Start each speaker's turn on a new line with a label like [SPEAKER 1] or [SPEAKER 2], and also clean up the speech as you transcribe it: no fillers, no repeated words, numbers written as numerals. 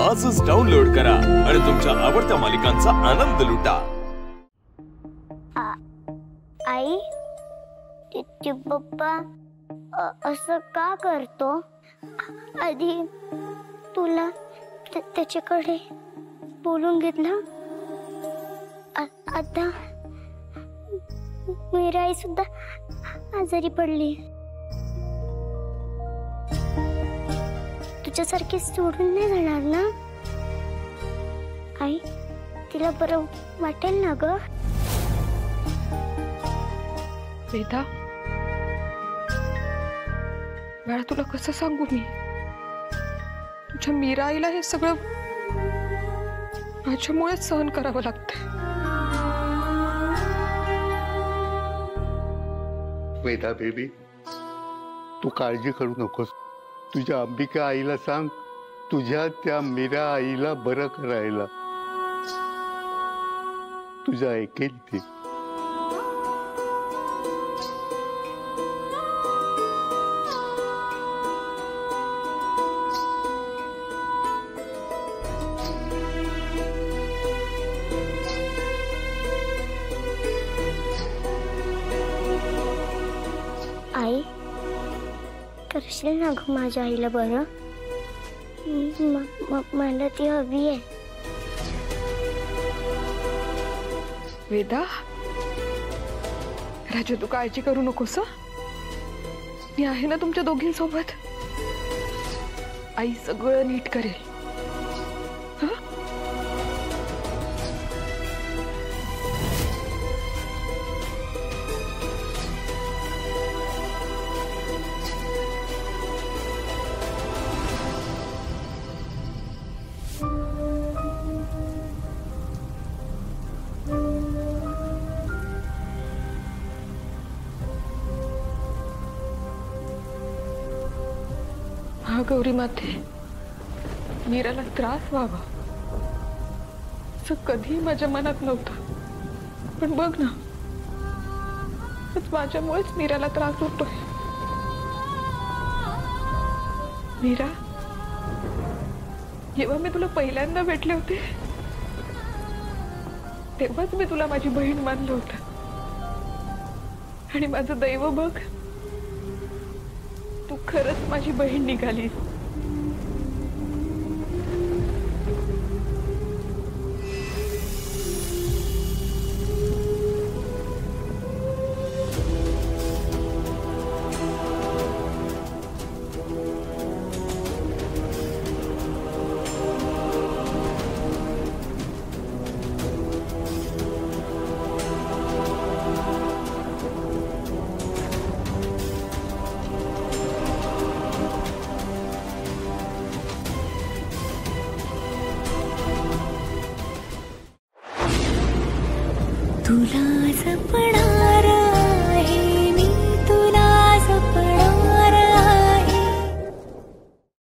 [SPEAKER 1] आजच डाउनलोड करा आणि तुमच्या आवडत्या मालिकांचा आनंद लुटा।
[SPEAKER 2] आई, पप्पा असं का करतो? आधी तुला त्याच्याकडे बोलून घेतलं, आता मीरा आई सुद्धा आजारी पडली। तुझ्यासारखी सोडून नाही जाणार ना आई? तिला बरं वाटेल ना ग?
[SPEAKER 3] वेदा, बाळा तुला कसं सांगू मी? तुझ्या मीरा आईला हे सगळं माझ्यामुळेच सहन करावं लागतंय।
[SPEAKER 4] वेदा बेबी, तू काळजी करू नकोस। तुझ्या अंबिका आईला सांग तुझ्या त्या मीरा आईला बरं करायला। तुझा ऐकेल ती।
[SPEAKER 2] आई, करशील ना ग माझ्या आईला बरं? मला ती हवी आहे।
[SPEAKER 3] वेदा, राजू तू काळजी करू नकोस। मी आहे ना तुमच्या दोघींसोबत। आई सगळं नीट करेल। गौरी माते, मीराला त्रास व्हावा असं कधी माझ्या मनात नव्हतं, पण बघ ना, माझ्यामुळेच मीराला त्रास होतोय। मीरा, जेव्हा मी तुला पहिल्यांदा भेटले होते तेव्हाच मी तुला माझी बहीण मानलं होतं, आणि माझं दैव बघ, तू खरंच माझी बहीण निघालीस।
[SPEAKER 5] तुला जपणार